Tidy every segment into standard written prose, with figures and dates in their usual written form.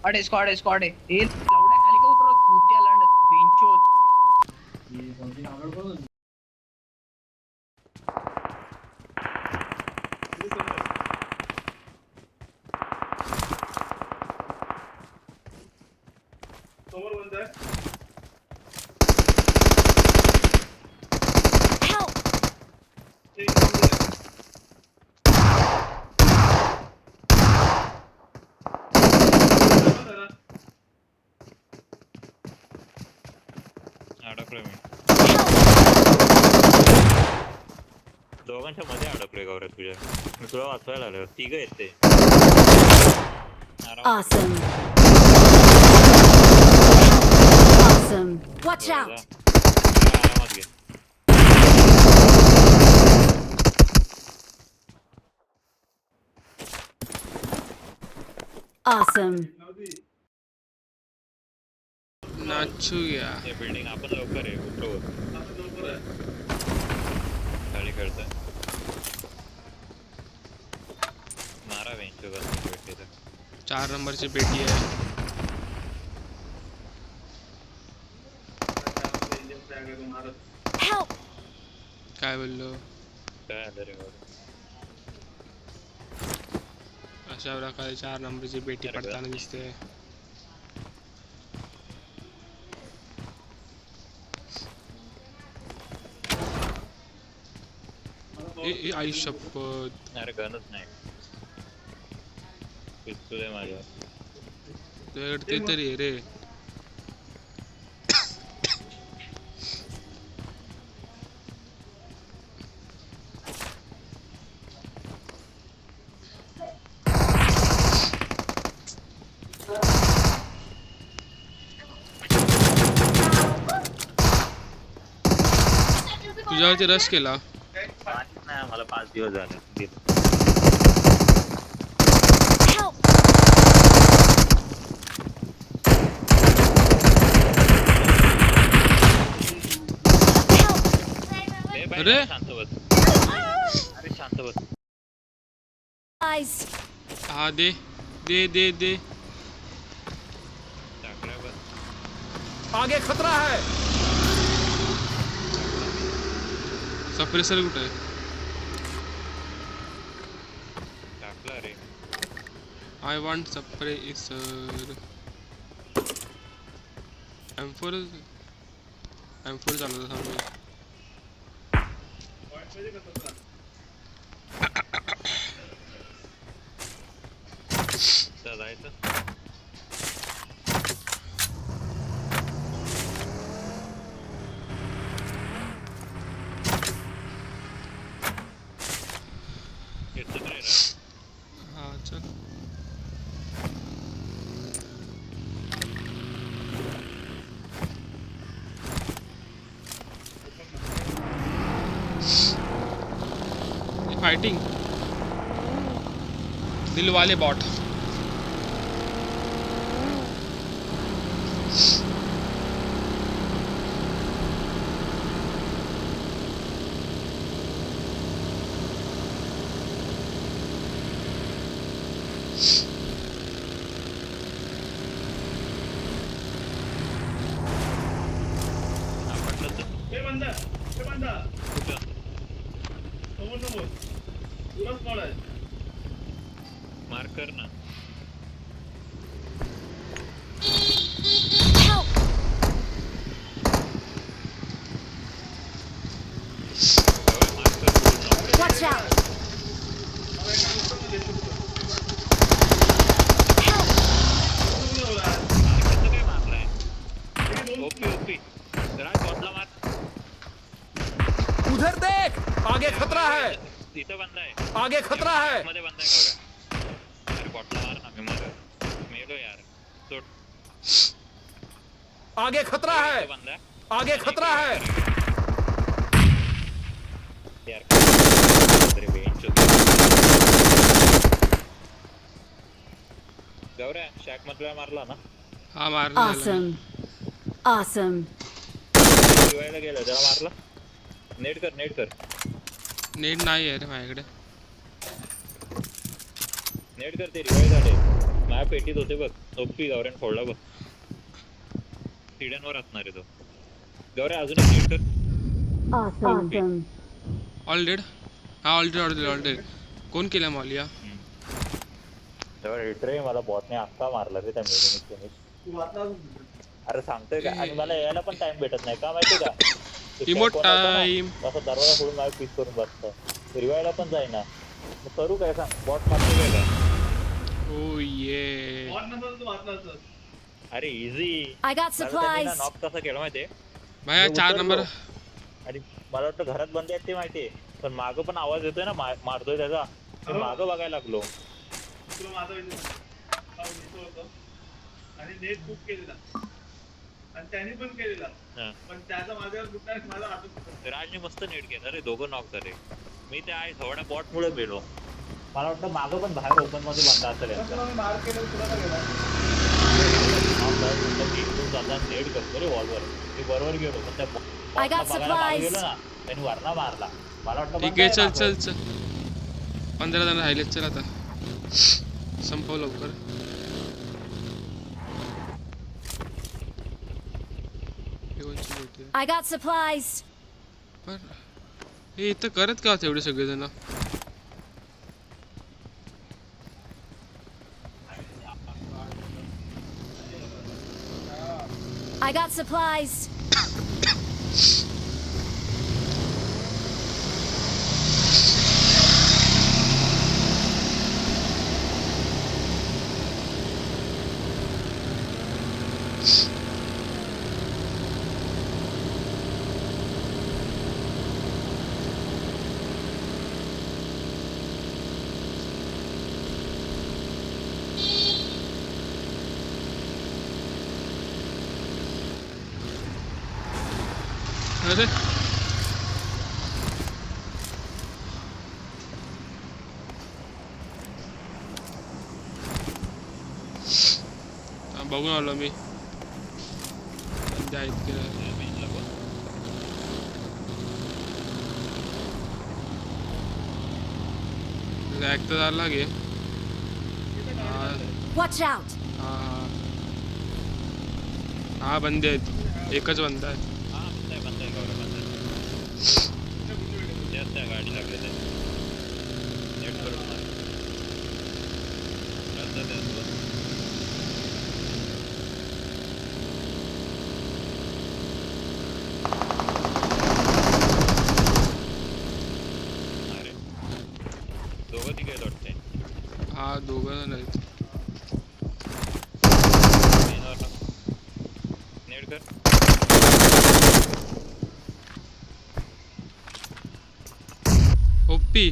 Squad आहे हे लवड्या खाली का उतरत भूत्या लंड बेंचोत ये कोणती नावड करून समोर बंद आहे अडकलोय मी दोघांच्या मध्ये अडकलोय गौरव तुझ्या मी तुला वाचवायला आलो तिघ आहेत ते Awesome. Awesome. Watch out. आरामात घे Awesome. नाचू या ते बिल्डिंग आपण लवकर आहे उतरव खाली खेळतोय मारा वेंचो भेटते 4 नंबरची पेटी आहे Help. काय बोललो काय आलं रे बाबा अशा प्रकारे 4 नंबरची पेटी पडताना दिसते आई शपथ अरे गणच नाही पिस्तूल आहे माझ्या तुझ्याकडे ते तरी आहे रे तुझ्यावरती रश केला नाही मला 5 दिवस झाले Help. अरे शांत बस अरे शांत बस Guys. हा दे दे दे दे टाकल्या बस आगे खतरा है सप्रेसर कुठे आहे टाकला रे आय वांट सप्रेसर M4 चालवता थांब जायचं येतच रे हा चल फाइटिंग दिल वाले बॉट हे बंद कुठं समोर तुला स्पॉट आहे मार्क कर ना Help. मार्क कर Watch out. Help. कसं काय मारलाय ओपी राज बॉटला मार उधर देख आगे खतरा है तिथं बंद आहे आगे खतरा है मध्ये बंद आहे गौऱ्या अरे बॉटला मार ना मी मेलो यार सोड आगे खतरा है बंद आहे आगे खतरा है यार तरी बेंच गौऱ्या शॅक मधला मारला ना हा मारला Awesome. Awesome. शिवायला गेलं तेव्हा मारला नेट कर नेट नाही आहे रे माझ्याकडे नेट करते रिवाइव झाले माझ्या पेटीत होते बघ. ओपी गौऱ्यान फोडला बघ. सिड्यांवर असणार आहे तो. गौऱ्या अजून एक नीट कर. Awesome. All dead. हा ऑल डेड. कोण केला मॉलिया? तेव्हा रिट्रे मला बॉटने अख्खा मारला रे त्या फिनिश. अरे सांगतोय का, आणि मला यायला पण टाइम भेटत नाही का माहिती का? Remote time. तसं दरवाजा खोलून माझ्या पीस करून बसतं. रिवायला पण जाईना. मग करू काय सांग, बॉट मारतोय काय? ओ ये. अरे easy. I got supplies. Knock कसा केला माहितीये? भाया मी 4 उतरलो. नंबर. आणि मला वाटतं घरात बंद आहेत ते माहितीये, पण मागं पण आवाज येतोय ना मारतोय त्याचा. मी मागं बघायला लागलो. आणि नेट खूप केलेला आणि त्याने पण केलेला, पण त्याचा माझ्यावर दुसरा मला आठवत. राजने मस्त नेट केलं रे, दोघं नॉक झाले. मी त्या थोड्या बॉट मुळे गेलो. मला वाटतं मागं पण बाहेर ओपन मध्ये बंद असेल. मार केलं तुला का गेला नेट करतो रे वॉलवर. मी बरोबर गेलो पण त्या I got supplies. गेलो ना, त्यांनी वरना मारला. मला वाटतं ठीक आहे, चल 15 जण राहिलेत. चल आता संपव लवकर. I got supplies. पर हे इथं करत का एवढे सगळेजण? I got supplies. अरे बघून आलो मी. आहेत की लॅग तर झाला गे. Watch out. हा बंदे आहेत, एकच बंद आहे. गाडी लागले ते नेट करून मार. अरे दोघं तिघे वाटते. हा दोघं जण आहेत. नेट कर. ओपी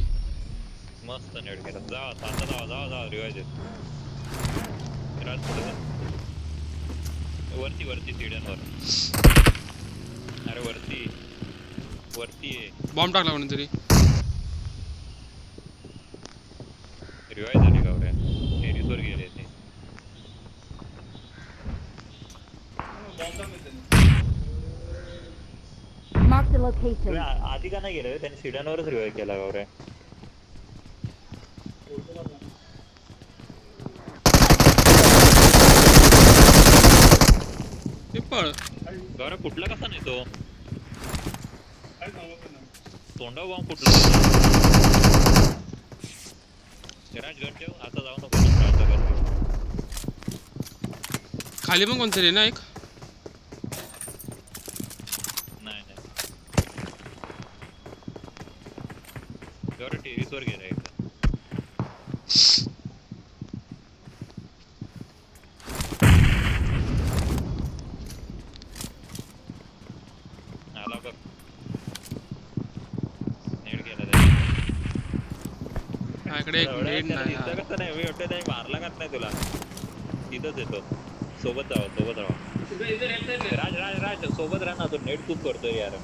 मस्त नेट केला. जा रिवाइज देत. वरती सिड्यांवर. अरे वरती आहे. बॉम्ब टाकला कोणीतरी. रिवाइज झाली गावऱ्या. टेरिसवर गेले ते. Mark the location. आधी का नाही गेलं, त्यांनी सिड्यांवरच रिवाइव केला गावऱ्या. पळ गौरव कुठला कसा नाही तो तोंडा बॉम्ब कुठला. राज गन ठेव आता, जाऊ नको. खाली पण कोणतरी ना एक. नाही गौरव टेरिसवर गेला एकदा. माझ्याकडे एक नेट नाही. कसं नाही, मी वाटतं नाही मारला का नाही तुला. तिथंच येतो. सोबत राहा. राज सोबत राहा ना. तो नेट खूप करतोय यार.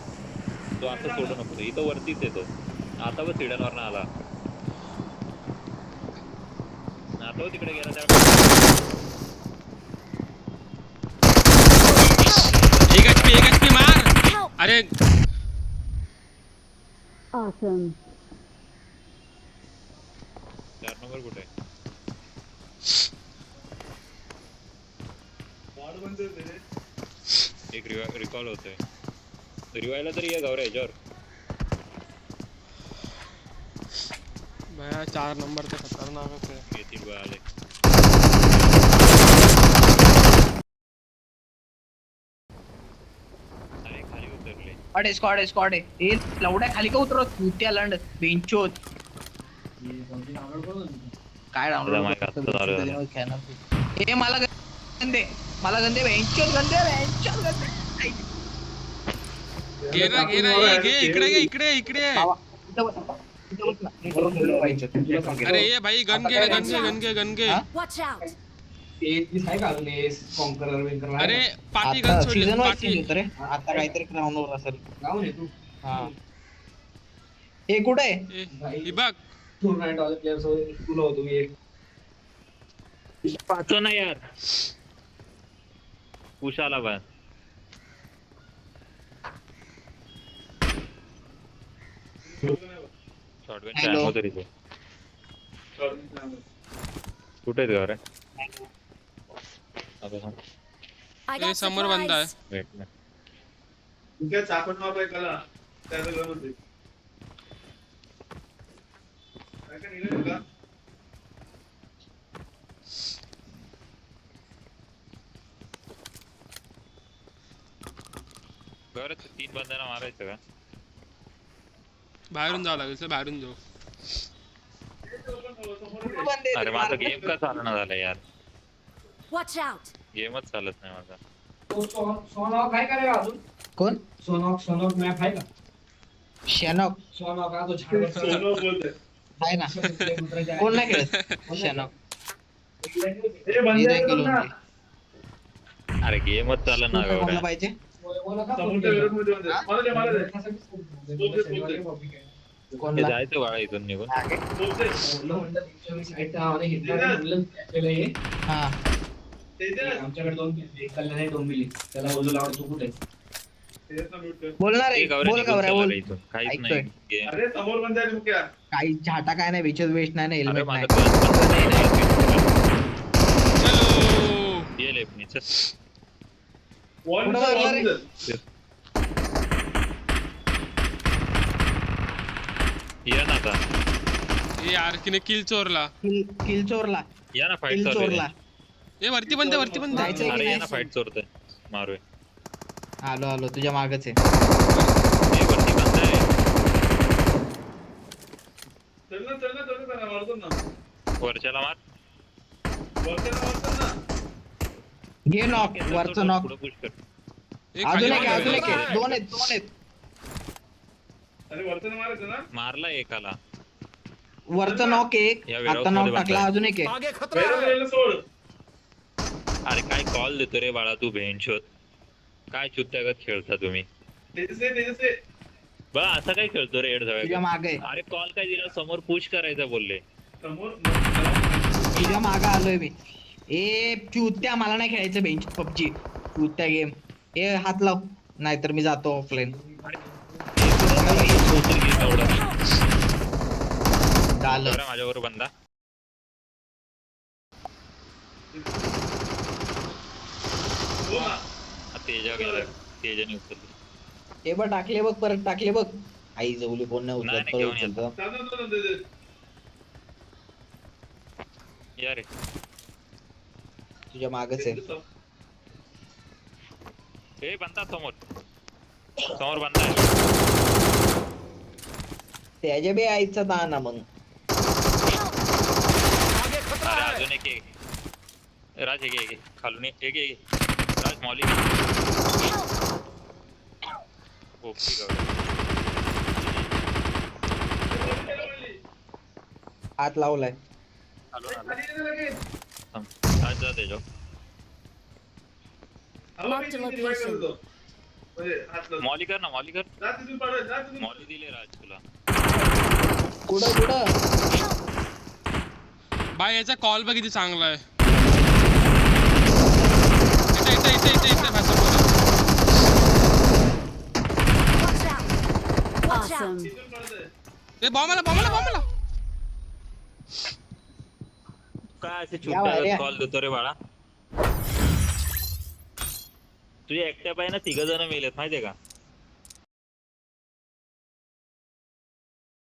तो आता सोडू नको. इथं वरतीच येतो. आता बघ सिड्यांवर ना आला. आता तिकडे गेला त्या. एक HP मार. अरे Awesome. 4 नंबर कुठे आहे? एक रिकॉल होतोय. रिवायला तरी ये गौऱ्या याच्यावर. भया 4 नंबर ते खतरनाकच आहे. येतील बघ आले. अरे खाली उतरले. स्क्वॉड आहे ए लवड्या खाली का उतरत कुत्या लंड बेंचोत काय माहित आता चालू झालं. डाउनलोड ए मला गंदे बेंचोत गंदे घे ना घे इकडे बाबा, इथं बस, इथं बस ना. अरे ये भाई गन घे Watch out! अरे पाठी गन आता सोडली सीझन वाईज पाठी. होतं रे आता काहीतरी ग्राउंडवर असेल हा हे कुठे आहे ए, ही बघ पाहतो ना यार. उशाला बघ. Shotgun Hello. चा तरी तो कुठे आहेत गौऱ्या? अबे हा. I ए got समोर बंदा आहे. supplies. वेट ना. गौऱ्या 3 बंदांना मारायचं का? बाहेरून जावं लागेल चल बाहेरून जाऊ. अरे माझा गेम का चालना झाला यार. Watch out! गेमच चालत नाही माझा. सोनॉक आहे का रे अजून? कोण सोनॉक मॅप आहे का? शॅनॉक सोनॉक हा तो झाडावर आहे ना कोण नाही खेळत शॅनॉक ए बंदे करू ना. अरे गेमच चालना तू कोणाला गौऱ्या. पाहिजे समुद्र विरोध मध्ये मला दे. हे कोणला जायचं बाळा इथून निघून. हा आमच्याकडे 2 कल्याण 2 मिली त्याला ओझू लावतो. तू कुठे बोलणार ए आहे गौऱ्या बोल निघून गौऱ्या चालला बोल रे इथून. काहीच ऐकतोय. नाही गेम. अरे समोर बंद आहे. तू क्या काही झाटा काय नाही बिचत वेस्ट नाही अरे हेल्मेट माझं नाही चलो ये लेफ्ट नीचे. वॉल कुठं मारला रे? या ना आता. ए यार किने किल चोरला. किल चोरला या ना फाईट किल चालू चोरला आहे. ए वरती बंद जायचंय की अरे या नाही? ना फाईट चोरतोय. मारूय. आलो तुझ्या मागच आहे हे वरती बंद आहे. चल ना मारतो ना. वरच्याला मार. मारतो ना. घे नॉक वरचं नॉक पुढं पुश कर. ए अजून खाली एक बंद एक आहे. आहे. दोन आहेत अरे वरतं मारायचं ना. मारला एकाला. वरचं नॉक एक या आता warehouse नॉक मध्ये टाकला बंद अजून एक आहे आगे खतरा है। वेळेला सोड. अरे काय कॉल देतो रे बाळा तू भेंचोत. काय चुत्यागत खेळता तुम्ही. तेजसे बा असं काय खेळतो रे एड तुझ्या जाऊया. मागे आहे. अरे कॉल काय दिला समोर पुश करायचा बोलले. समोर तुझ्या मागे आलोय मी ए चुत्या मला नाही खेळायचं बेंच पबजी चुत्या गेम ए हात लाव नाहीतर मी जातो ऑफलाईन झालं माझ्यावर बंदा. हो ना. तेजा गेला. तेजाने उचलली. हे बघ टाकले बघ परत टाकले बघ आई जवली कोण नाही नाही, उचलत नाही, घेऊन परत येतो. उचलतं. या रे. तुझ्या मागच आहे ए बंदा समोर बंदा आहे. त्याच्या बी आईचा दाना मग आगे खतरा अरे है। अजून एक राज एक खालून एक राज मौली. ओके गौरव. हात लावलाय खालून आला. राज जा तेजो. Marked a location. मौली कर ना मौली कर. मौली दिले राज तुला. कुठं बाय याचा कॉल बघ किती चांगला आहे. इथे भाषा Watch out! Watch out! ए बॉम्बला काय असे या बाहेर या. कॉल देतो रे बाळा. तुझ्या एकट्या पाय ना 3 जण मेलेत माहितीये का